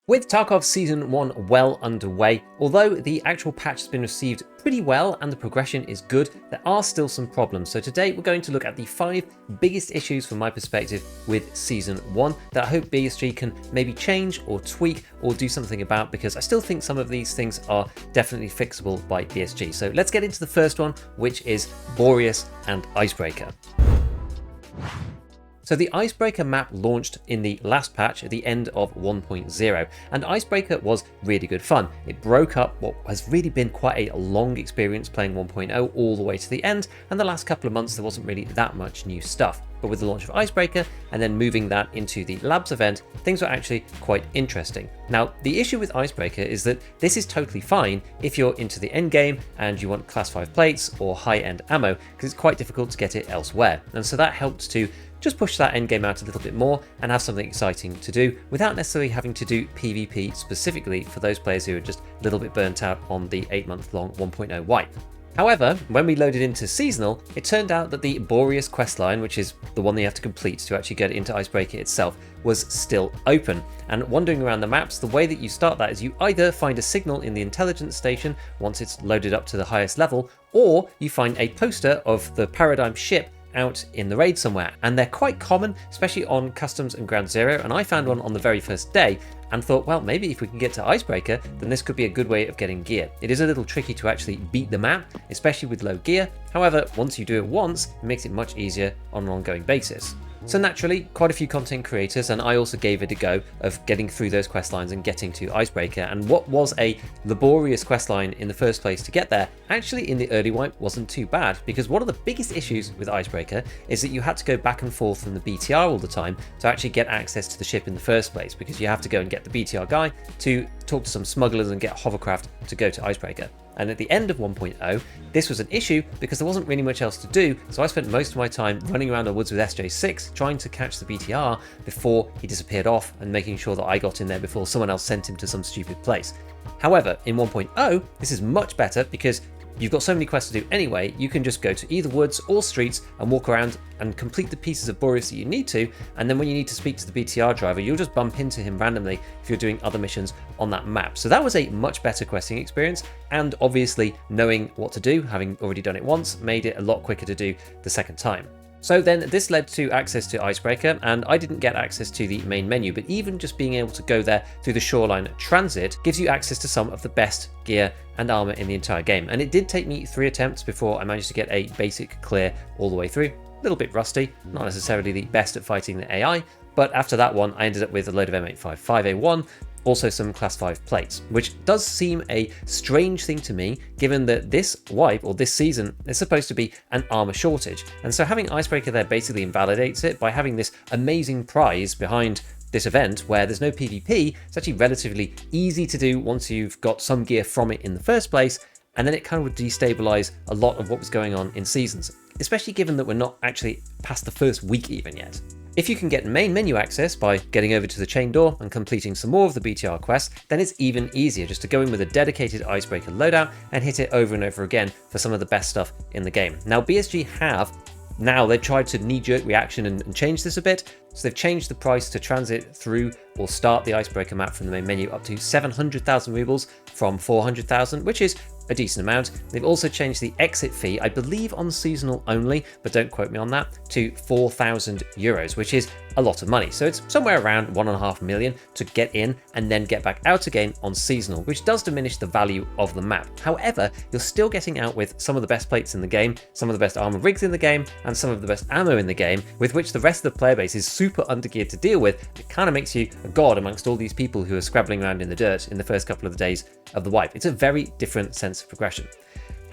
With Tarkov Season 1 well underway, although the actual patch has been received pretty well and the progression is good, there are still some problems. So today we're going to look at the 5 biggest issues from my perspective with Season 1 that I hope BSG can maybe change or tweak or do something about, because I still think some of these things are definitely fixable by BSG. So let's get into the first one, which is Boreas and Icebreaker. So the Icebreaker map launched in the last patch at the end of 1.0, and Icebreaker was really good fun. It broke up what has really been quite a long experience playing 1.0 all the way to the end, and the last couple of months there wasn't really that much new stuff. But with the launch of Icebreaker and then moving that into the Labs event, things were actually quite interesting. Now, the issue with Icebreaker is that this is totally fine if you're into the end game and you want class 5 plates or high-end ammo, because it's quite difficult to get it elsewhere. And so that helped to just push that end game out a little bit more and have something exciting to do without necessarily having to do PvP specifically for those players who are just a little bit burnt out on the 8-month-long 1.0 wipe. However, when we loaded into Seasonal, it turned out that the Boreas questline, which is the one that you have to complete to actually get into Icebreaker itself, was still open. And wandering around the maps, the way that you start that is you either find a signal in the intelligence station once it's loaded up to the highest level, or you find a poster of the Paradigm ship out in the raid somewhere, and they're quite common, especially on Customs and Ground Zero, and I found one on the very first day and thought, well, maybe if we can get to Icebreaker, then this could be a good way of getting gear. It is a little tricky to actually beat the map, especially with low gear. However, once you do it once, it makes it much easier on an ongoing basis. So naturally, quite a few content creators, and I also gave it a go, of getting through those quest lines and getting to Icebreaker. And what was a laborious quest line in the first place to get there, actually in the early wipe wasn't too bad, because one of the biggest issues with Icebreaker is that you had to go back and forth from the BTR all the time to actually get access to the ship in the first place, because you have to go and get the BTR guy to talk to some smugglers and get hovercraft to go to Icebreaker. And at the end of 1.0, this was an issue because there wasn't really much else to do, so I spent most of my time running around the woods with SJ6 trying to catch the BTR before he disappeared off and making sure that I got in there before someone else sent him to some stupid place. However, in 1.0, this is much better because you've got so many quests to do anyway. You can just go to either woods or streets and walk around and complete the pieces of Boreas that you need to, and then when you need to speak to the BTR driver, you'll just bump into him randomly if you're doing other missions on that map. So that was a much better questing experience, and obviously knowing what to do, having already done it once, made it a lot quicker to do the second time. So then this led to access to Icebreaker, and I didn't get access to the main menu, but even just being able to go there through the shoreline transit gives you access to some of the best gear and armor in the entire game. And it did take me 3 attempts before I managed to get a basic clear all the way through. A little bit rusty, not necessarily the best at fighting the AI, but after that one I ended up with a load of M855A1, also some class 5 plates, which does seem a strange thing to me given that this wipe, or this season, is supposed to be an armor shortage. And so having Icebreaker there basically invalidates it by having this amazing prize behind this event where there's no PvP. It's actually relatively easy to do once you've got some gear from it in the first place, and then it kind of would destabilize a lot of what was going on in seasons, especially given that we're not actually past the first week even yet. If you can get main menu access by getting over to the chain door and completing some more of the BTR quests, then it's even easier just to go in with a dedicated Icebreaker loadout and hit it over and over again for some of the best stuff in the game. Now BSG they've tried to knee-jerk reaction and change this a bit, so they've changed the price to transit through or start the Icebreaker map from the main menu up to 700,000 rubles from 400,000, which is a decent amount. They've also changed the exit fee, I believe on seasonal only, but don't quote me on that, to 4,000 euros, which is a lot of money. So it's somewhere around 1.5 million to get in and then get back out again on seasonal, which does diminish the value of the map. However, you're still getting out with some of the best plates in the game, some of the best armor rigs in the game, and some of the best ammo in the game, with which the rest of the player base is super undergeared to deal with. It kind of makes you a god amongst all these people who are scrabbling around in the dirt in the first couple of the days of the wipe. It's a very different sense of progression.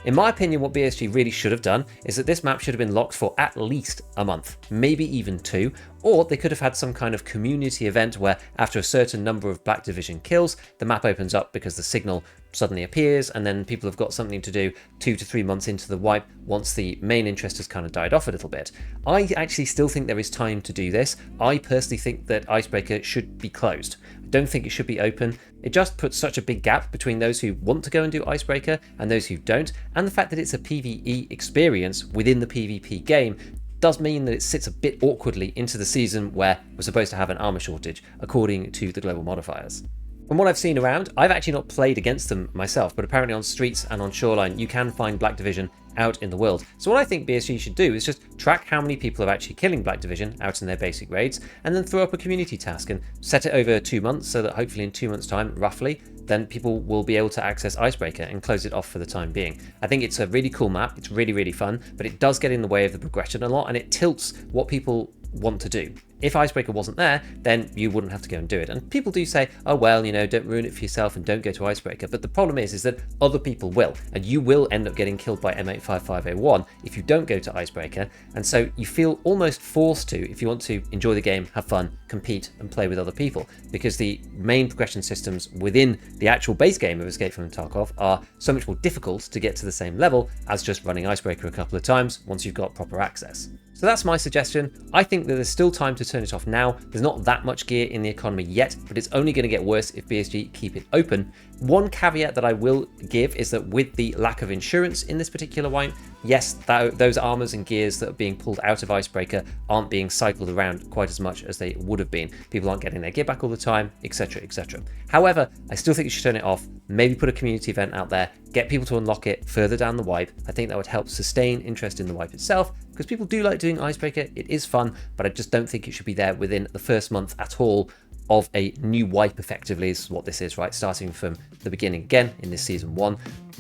In my opinion, what BSG really should have done is that this map should have been locked for at least a month, maybe even 2, or they could have had some kind of community event where after a certain number of Black Division kills, the map opens up because the signal suddenly appears, and then people have got something to do 2 to 3 months into the wipe once the main interest has kind of died off a little bit. I actually still think there is time to do this. I personally think that Icebreaker should be closed. I don't think it should be open. It just puts such a big gap between those who want to go and do Icebreaker and those who don't, and the fact that it's a PvE experience within the PvP game does mean that it sits a bit awkwardly into the season where we're supposed to have an armor shortage, according to the global modifiers. From what I've seen around, I've actually not played against them myself, but apparently on Streets and on Shoreline, you can find Black Division out in the world. So what I think BSG should do is just track how many people are actually killing Black Division out in their basic raids, and then throw up a community task and set it over 2 months, so that hopefully in 2 months' time, roughly, then people will be able to access Icebreaker and close it off for the time being. I think it's a really cool map, it's really, really fun, but it does get in the way of the progression a lot, and it tilts what people want to do. If Icebreaker wasn't there, then you wouldn't have to go and do it. And people do say, oh well, you know, don't ruin it for yourself and don't go to Icebreaker. But the problem is that other people will, and you will end up getting killed by M855A1 if you don't go to Icebreaker. And so you feel almost forced to, if you want to enjoy the game, have fun, compete and play with other people, because the main progression systems within the actual base game of Escape from Tarkov are so much more difficult to get to the same level as just running Icebreaker a couple of times once you've got proper access. So that's my suggestion. I think that there's still time to turn it off now. There's not that much gear in the economy yet, but it's only going to get worse if BSG keep it open. One caveat that I will give is that with the lack of insurance in this particular wipe, yes, those armors and gears that are being pulled out of Icebreaker aren't being cycled around quite as much as they would have been. People aren't getting their gear back all the time, etc, etc. However, I still think you should turn it off, maybe put a community event out there, get people to unlock it further down the wipe. I think that would help sustain interest in the wipe itself, because people do like doing Icebreaker, it is fun, but I just don't think it should be there within the first month at all of a new wipe, effectively is what this is, right? Starting from the beginning again in this season 1,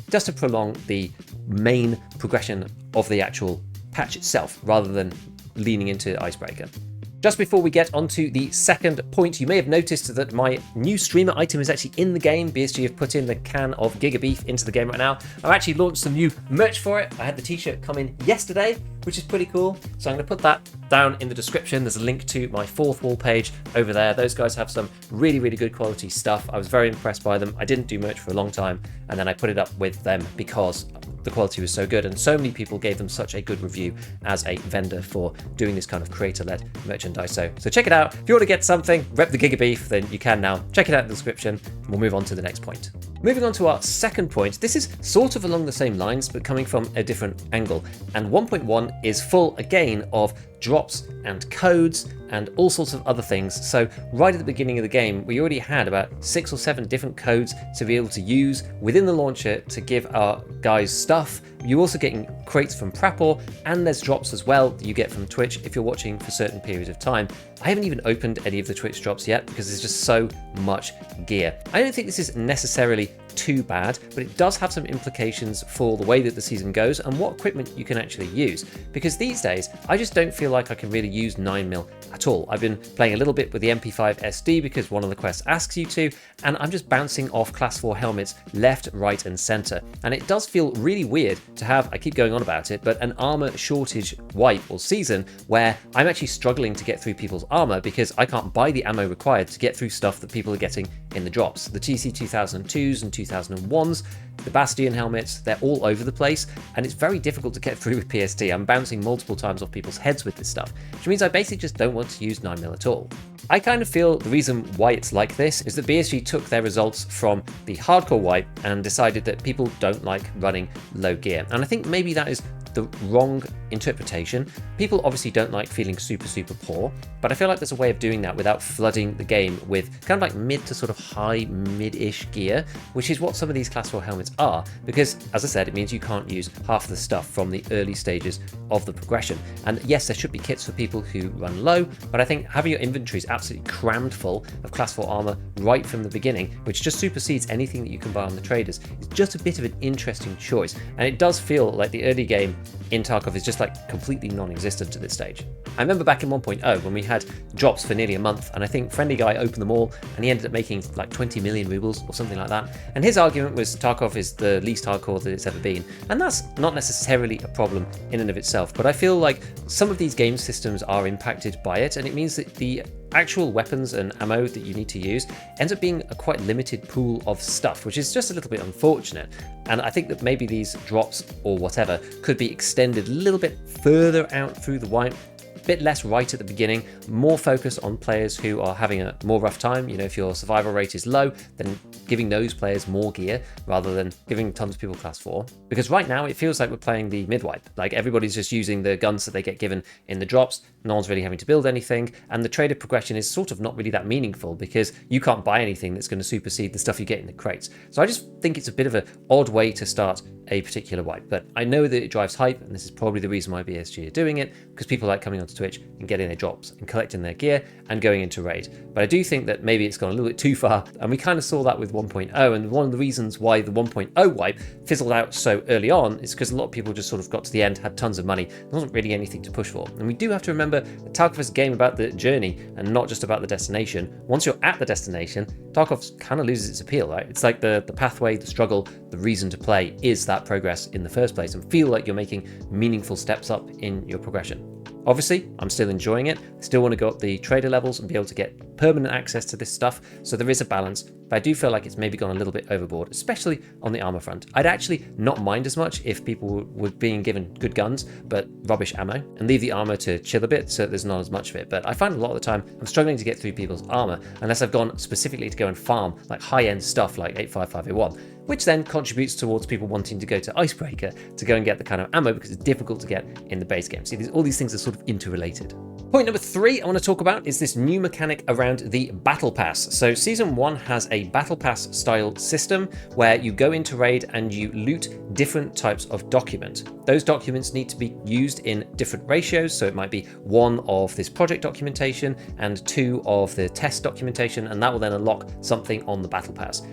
just to prolong the main progression of the actual patch itself, rather than leaning into Icebreaker. Just before we get onto the second point, you may have noticed that my new streamer item is actually in the game. BSG have put in the can of Giga Beef into the game right now. I've actually launched some new merch for it. I had the t-shirt come in yesterday, which is pretty cool. So I'm going to put that down in the description. There's a link to my fourth wall page over there. Those guys have some really, really good quality stuff. I was very impressed by them. I didn't do merch for a long time, and then I put it up with them because the quality was so good, and so many people gave them such a good review as a vendor for doing this kind of creator-led merchandise. So check it out. If you want to get something, rep the Giga Beef, then you can now. Check it out in the description. We'll move on to the next point. Moving on to our second point, this is sort of along the same lines, but coming from a different angle. And 1.1 is full again of drops and codes and all sorts of other things. So right at the beginning of the game, we already had about 6 or 7 different codes to be able to use within the launcher to give our guys stuff. You're also getting crates from Prapor, and there's drops as well that you get from Twitch if you're watching for certain periods of time. I haven't even opened any of the Twitch drops yet because there's just so much gear. I don't think this is necessarily too bad, but it does have some implications for the way that the season goes and what equipment you can actually use. Because these days, I just don't feel like I can really use 9mm at all. I've been playing a little bit with the MP5 SD because one of the quests asks you to, and I'm just bouncing off class 4 helmets left, right, and center. And it does feel really weird to have, I keep going on about it, but an armor shortage wipe or season where I'm actually struggling to get through people's armor because I can't buy the ammo required to get through stuff that people are getting in the drops. The TC 2002s and 2001s, the Bastion helmets, they're all over the place, and it's very difficult to get through with PST. I'm bouncing multiple times off people's heads with this stuff, which means I basically just don't want to use 9mm at all. I kind of feel the reason why it's like this is that BSG took their results from the hardcore wipe and decided that people don't like running low gear. And I think maybe that is the wrong interpretation. People obviously don't like feeling super, super poor, but I feel like there's a way of doing that without flooding the game with kind of like mid to sort of high mid-ish gear, which is what some of these class 4 helmets are, because as I said, it means you can't use half the stuff from the early stages of the progression. And yes, there should be kits for people who run low, but I think having your inventories absolutely crammed full of class 4 armor right from the beginning, which just supersedes anything that you can buy on the traders, is just a bit of an interesting choice. And it does feel like the early game in Tarkov is just like completely non-existent at this stage. I remember back in 1.0 when we had drops for nearly a month, and I think Friendly Guy opened them all and he ended up making like 20 million rubles or something like that. And his argument was Tarkov is the least hardcore that it's ever been. And that's not necessarily a problem in and of itself, but I feel like some of these game systems are impacted by it, and it means that the actual weapons and ammo that you need to use ends up being a quite limited pool of stuff, which is just a little bit unfortunate. And I think that maybe these drops or whatever could be extended a little bit further out through the wipe, bit less right at the beginning, more focus on players who are having a more rough time. You know, if your survival rate is low, then giving those players more gear rather than giving tons of people class 4. Because right now it feels like we're playing the mid-wipe. Like everybody's just using the guns that they get given in the drops, no one's really having to build anything, and the trader progression is sort of not really that meaningful because you can't buy anything that's going to supersede the stuff you get in the crates. So I just think it's a bit of an odd way to start a particular wipe, but I know that it drives hype, and this is probably the reason why BSG are doing it, because people like coming onto Twitch and getting their drops and collecting their gear and going into raid. But I do think that maybe it's gone a little bit too far, and we kind of saw that with 1.0, and one of the reasons why the 1.0 wipe fizzled out so early on is because a lot of people just sort of got to the end, had tons of money, there wasn't really anything to push for. And we do have to remember that Tarkov is a game about the journey and not just about the destination. Once you're at the destination, Tarkov kind of loses its appeal, right? It's like the pathway, the struggle, the reason to play is that progress in the first place, and feel like you're making meaningful steps up in your progression. Obviously, I'm still enjoying it. I still want to go up the trader levels and be able to get permanent access to this stuff, so there is a balance, but I do feel like it's maybe gone a little bit overboard, especially on the armor front. I'd actually not mind as much if people were being given good guns, but rubbish ammo, and leave the armor to chill a bit so there's not as much of it. But I find a lot of the time I'm struggling to get through people's armor unless I've gone specifically to go and farm like high-end stuff like 85501, which then contributes towards people wanting to go to Icebreaker to go and get the kind of ammo because it's difficult to get in the base game. See, all these things are sort of interrelated. Point number 3 I want to talk about is this new mechanic around the Battle Pass. So Season 1 has a Battle Pass style system where you go into raid and you loot different types of document. Those documents need to be used in different ratios, so it might be 1 of this project documentation and 2 of the test documentation, and that will then unlock something on the Battle Pass.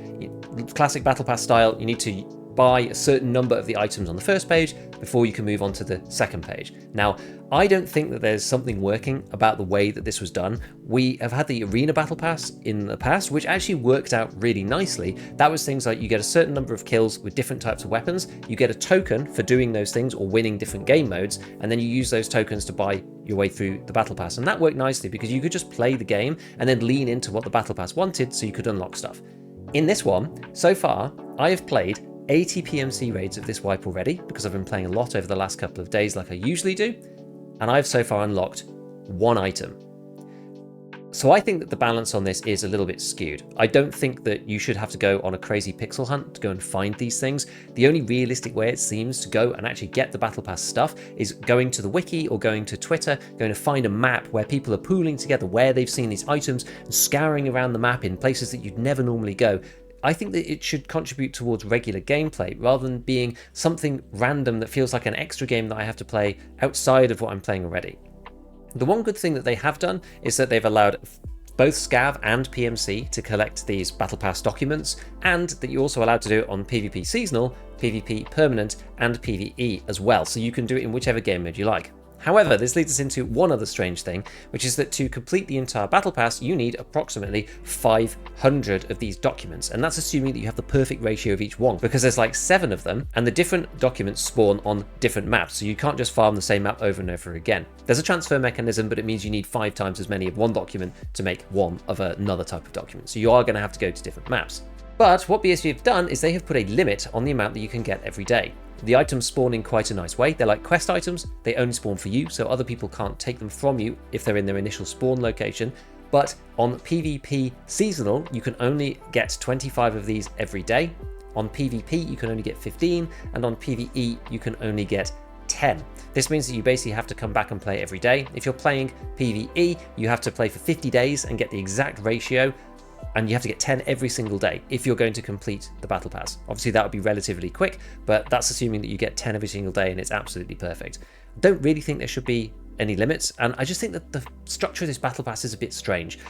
Classic Battle Pass style, you need to buy a certain number of the items on the first page before you can move on to the second page. Now, I don't think that there's something working about the way that this was done. We have had the Arena Battle Pass in the past, which actually worked out really nicely. That was things like you get a certain number of kills with different types of weapons, you get a token for doing those things or winning different game modes, and then you use those tokens to buy your way through the Battle Pass. And that worked nicely because you could just play the game and then lean into what the Battle Pass wanted so you could unlock stuff. In this one, so far, I have played 80 PMC raids of this wipe already because I've been playing a lot over the last couple of days like I usually do, and I've so far unlocked 1 item. So I think that the balance on this is a little bit skewed. I don't think that you should have to go on a crazy pixel hunt to go and find these things. The only realistic way it seems to go and actually get the Battle Pass stuff is going to the wiki or going to Twitter, going to find a map where people are pooling together where they've seen these items and scouring around the map in places that you'd never normally go. I think that it should contribute towards regular gameplay rather than being something random that feels like an extra game that I have to play outside of what I'm playing already. The one good thing that they have done is that they've allowed both Scav and PMC to collect these Battle Pass documents, and that you're also allowed to do it on PvP Seasonal, PvP Permanent, and PvE as well, so you can do it in whichever game mode you like. However, this leads us into one other strange thing, which is that to complete the entire Battle Pass, you need approximately 500 of these documents, and that's assuming that you have the perfect ratio of each one, because there's like 7 of them, and the different documents spawn on different maps, so you can't just farm the same map over and over again. There's a transfer mechanism, but it means you need 5 times as many of one document to make one of another type of document, so you are going to have to go to different maps. But what BSG have done is they have put a limit on the amount that you can get every day. The items spawn in quite a nice way. They're like quest items. They only spawn for you, so other people can't take them from you if they're in their initial spawn location. But on PvP Seasonal, you can only get 25 of these every day. On PvP, you can only get 15, and on PvE, you can only get 10. This means that you basically have to come back and play every day. If you're playing PvE, you have to play for 50 days and get the exact ratio, and you have to get 10 every single day if you're going to complete the Battle Pass. Obviously that would be relatively quick, but that's assuming that you get 10 every single day and it's absolutely perfect. I don't really think there should be any limits, and I just think that the structure of this Battle Pass is a bit strange.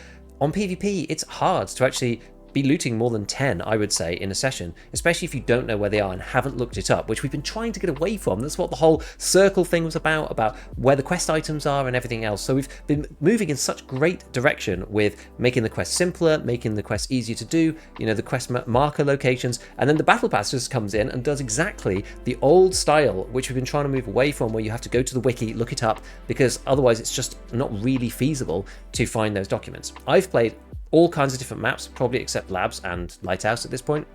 On PvP, it's hard to actually be looting more than 10, I would say, in a session, especially if you don't know where they are and haven't looked it up, which we've been trying to get away from. That's what the whole circle thing was about where the quest items are and everything else. So we've been moving in such great direction with making the quest simpler, making the quest easier to do, you know, the quest marker locations, and then the Battle Pass just comes in and does exactly the old style, which we've been trying to move away from, where you have to go to the wiki, look it up, because otherwise it's just not really feasible to find those documents. I've played all kinds of different maps, probably except Labs and Lighthouse at this point.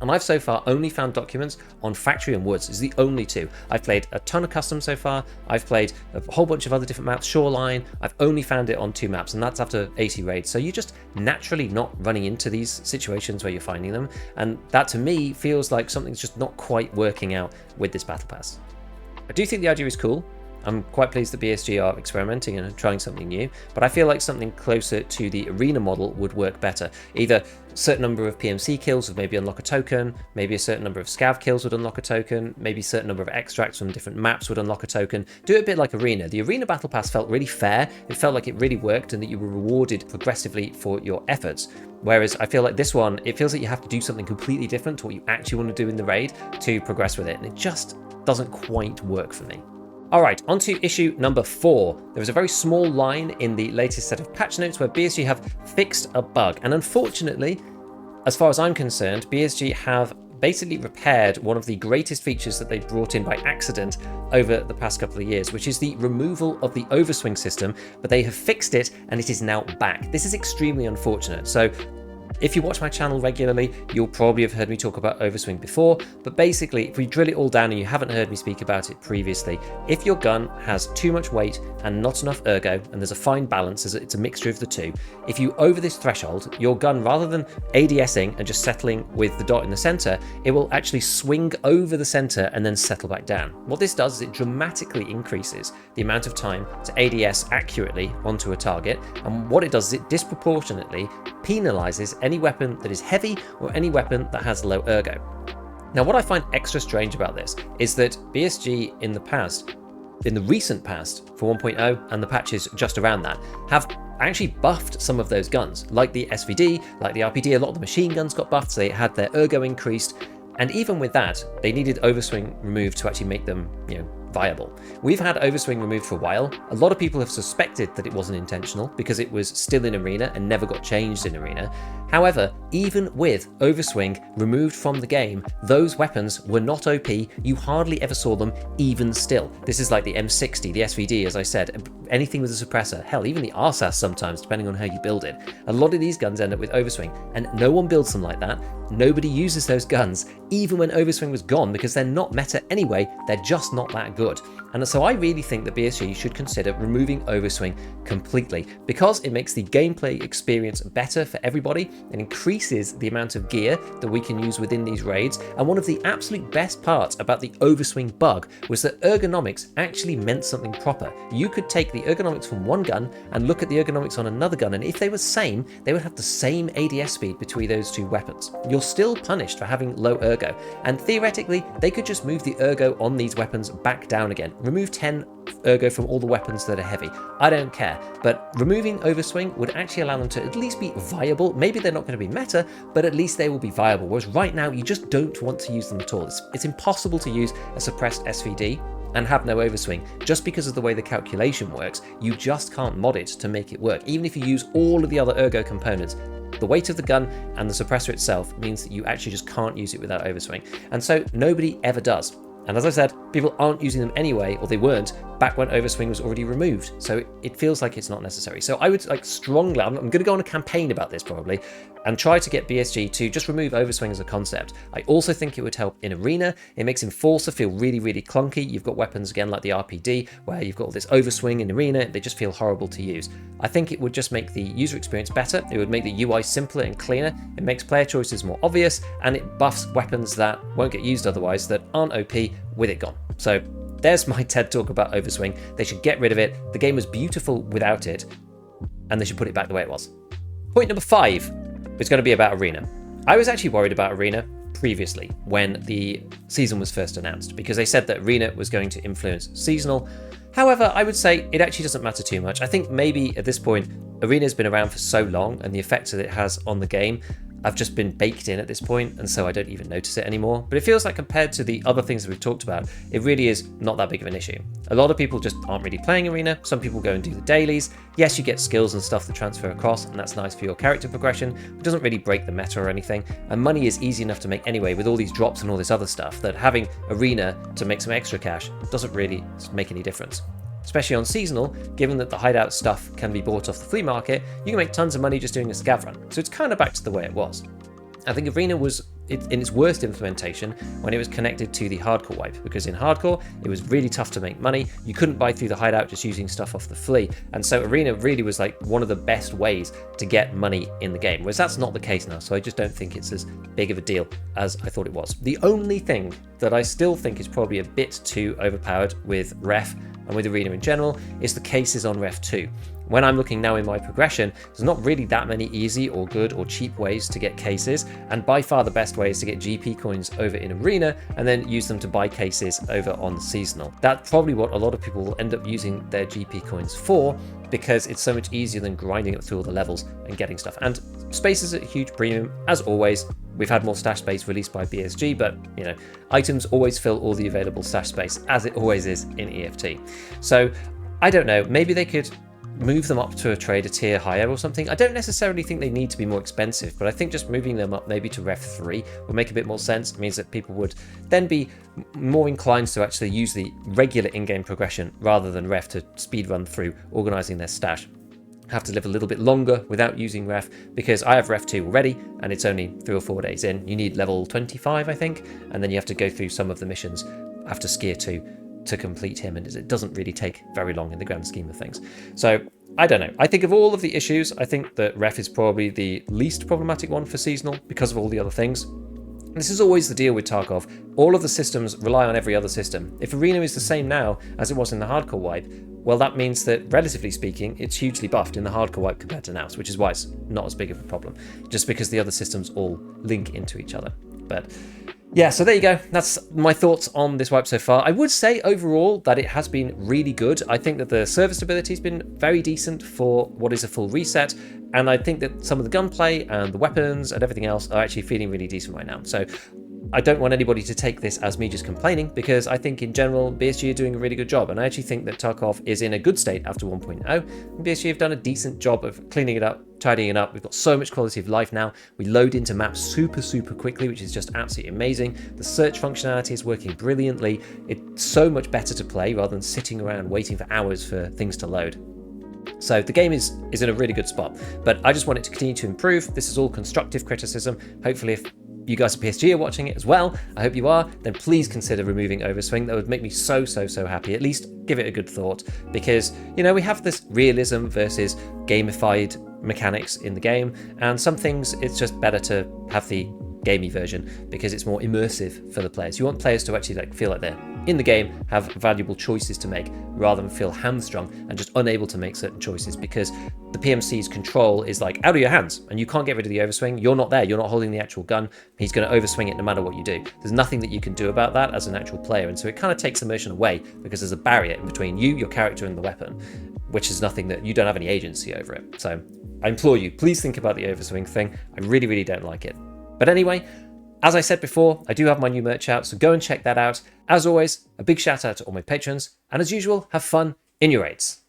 And I've so far only found documents on Factory and Woods. It's the only two. I've played a ton of custom so far. I've played a whole bunch of other different maps, Shoreline. I've only found it on 2 maps, and that's after 80 raids. So you're just naturally not running into these situations where you're finding them. And that to me feels like something's just not quite working out with this battle pass. I do think the idea is cool. I'm quite pleased that BSG are experimenting and trying something new, but I feel like something closer to the arena model would work better. Either a certain number of PMC kills would maybe unlock a token, maybe a certain number of scav kills would unlock a token, maybe a certain number of extracts from different maps would unlock a token. Do it a bit like arena. The arena battle pass felt really fair. It felt like it really worked and that you were rewarded progressively for your efforts. Whereas I feel like this one, it feels like you have to do something completely different to what you actually want to do in the raid to progress with it, and it just doesn't quite work for me. Alright, on to issue number 4. There was a very small line in the latest set of patch notes where BSG have fixed a bug, and unfortunately, as far as I'm concerned, BSG have basically repaired one of the greatest features that they brought in by accident over the past couple of years, which is the removal of the overswing system, but they have fixed it and it is now back. This is extremely unfortunate. So if you watch my channel regularly, you'll probably have heard me talk about overswing before, but basically, if we drill it all down and you haven't heard me speak about it previously, if your gun has too much weight and not enough ergo, and there's a fine balance, it's a mixture of the two, if you over this threshold, your gun, rather than ADSing and just settling with the dot in the center, it will actually swing over the center and then settle back down. What this does is it dramatically increases the amount of time to ADS accurately onto a target, and what it does is it disproportionately penalizes any weapon that is heavy or any weapon that has low ergo. Now, what I find extra strange about this is that BSG in the recent past for 1.0 and the patches just around that, have actually buffed some of those guns, like the SVD, like the RPD. A lot of the machine guns got buffed, so they had their ergo increased, and even with that, they needed overswing removed to actually make them, viable. We've had overswing removed for a while. A lot of people have suspected that it wasn't intentional because it was still in arena and never got changed in arena. However, even with overswing removed from the game, those weapons were not OP. You hardly ever saw them even still. This is like the M60, the SVD, as I said, anything with a suppressor, hell, even the RSAS sometimes, depending on how you build it. A lot of these guns end up with overswing, and no one builds them like that. Nobody uses those guns, even when overswing was gone, because they're not meta anyway, they're just not that good. And so I really think that BSG should consider removing overswing completely, because it makes the gameplay experience better for everybody and increases the amount of gear that we can use within these raids. And one of the absolute best parts about the overswing bug was that ergonomics actually meant something proper. You could take the ergonomics from one gun and look at the ergonomics on another gun, and if they were same, they would have the same ADS speed between those two weapons. You're still punished for having low ergo, and theoretically they could just move the ergo on these weapons back down again. Remove 10 ergo from all the weapons that are heavy. I don't care, but removing overswing would actually allow them to at least be viable. Maybe they're not going to be meta, but at least they will be viable, whereas right now you just don't want to use them at all. It's impossible to use a suppressed SVD and have no overswing just because of the way the calculation works. You just can't mod it to make it work. Even if you use all of the other ergo components, the weight of the gun and the suppressor itself means that you actually just can't use it without overswing. And so nobody ever does. And as I said, people aren't using them anyway, or they weren't, back when overswing was already removed. So it feels like it's not necessary. So I would strongly, I'm going to go on a campaign about this probably, and try to get BSG to just remove overswing as a concept. I also think it would help in arena. It makes Enforcer feel really, really clunky. You've got weapons again like the RPD, where you've got all this overswing in arena. They just feel horrible to use. I think it would just make the user experience better. It would make the UI simpler and cleaner. It makes player choices more obvious, and it buffs weapons that won't get used otherwise, that aren't OP, with it gone. So there's my TED talk about overswing. They should get rid of it. The game was beautiful without it, and they should put it back the way it was. Point number 5 is going to be about arena. I was actually worried about arena previously when the season was first announced, because they said that arena was going to influence seasonal. However, I would say it actually doesn't matter too much. I think maybe at this point, arena's been around for so long, and the effects that it has on the game I've just been baked in at this point, and so I don't even notice it anymore. But it feels like compared to the other things that we've talked about, it really is not that big of an issue. A lot of people just aren't really playing arena. Some people go and do the dailies. Yes, you get skills and stuff that transfer across, and that's nice for your character progression, but it doesn't really break the meta or anything. And money is easy enough to make anyway with all these drops and all this other stuff, that having arena to make some extra cash doesn't really make any difference. Especially on seasonal, given that the hideout stuff can be bought off the flea market, you can make tons of money just doing a scav run. So it's kind of back to the way it was. I think arena was in its worst implementation when it was connected to the hardcore wipe, because in hardcore it was really tough to make money. You couldn't buy through the hideout just using stuff off the flea, and so arena really was like one of the best ways to get money in the game, whereas that's not the case now. So I just don't think it's as big of a deal as I thought it was. The only thing that I still think is probably a bit too overpowered with ref and with arena in general is the cases on ref 2. When I'm looking now in my progression, there's not really that many easy or good or cheap ways to get cases, and by far the best way is to get GP coins over in arena and then use them to buy cases over on seasonal. That's probably what a lot of people will end up using their GP coins for, because it's so much easier than grinding up through all the levels and getting stuff. And space is at a huge premium, as always. We've had more stash space released by BSG, but you know, items always fill all the available stash space, as it always is in EFT. So I don't know, maybe they could move them up to a trader tier higher or something. I don't necessarily think they need to be more expensive, but I think just moving them up maybe to ref 3 would make a bit more sense. It means that people would then be more inclined to actually use the regular in-game progression rather than ref to speed run through organizing their stash. Have to live a little bit longer without using ref, because I have ref 2 already and it's only 3 or 4 days in. You need level 25, I think, and then you have to go through some of the missions after Skier 2 to complete him, and it doesn't really take very long in the grand scheme of things. So I don't know. I think of all of the issues, I think that ref is probably the least problematic one for seasonal because of all the other things. This is always the deal with Tarkov. All of the systems rely on every other system. If arena is the same now as it was in the hardcore wipe, well, that means that relatively speaking, it's hugely buffed in the hardcore wipe compared to now, which is why it's not as big of a problem, just because the other systems all link into each other. But yeah, so there you go. That's my thoughts on this wipe so far. I would say overall that it has been really good. I think that the server stability has been very decent for what is a full reset. And I think that some of the gunplay and the weapons and everything else are actually feeling really decent right now. So I don't want anybody to take this as me just complaining, because I think in general BSG are doing a really good job, and I actually think that Tarkov is in a good state after 1.0. BSG have done a decent job of cleaning it up, tidying it up. We've got so much quality of life now. We load into maps super quickly, which is just absolutely amazing. The search functionality is working brilliantly. It's so much better to play rather than sitting around waiting for hours for things to load. So the game is in a really good spot, but I just want it to continue to improve. This is all constructive criticism. Hopefully, if you guys at PSG are watching it as well, I hope you are, then please consider removing overswing. That would make me so happy. At least give it a good thought, because, you know, we have this realism versus gamified mechanics in the game, and some things it's just better to have the gamey version because it's more immersive for the players. You want players to actually feel like they're in the game, have valuable choices to make, rather than feel hamstrung and just unable to make certain choices, because the PMC's control is out of your hands and you can't get rid of the overswing. You're not there, you're not holding the actual gun. He's going to overswing it no matter what you do. There's nothing that you can do about that as an actual player, and so it kind of takes immersion away because there's a barrier in between you, your character, and the weapon, which is nothing that you don't have any agency over it. So I implore you, please think about the overswing thing. I really don't like it. But anyway, as I said before, I do have my new merch out, so go and check that out. As always, a big shout out to all my patrons, and as usual, have fun in your raids.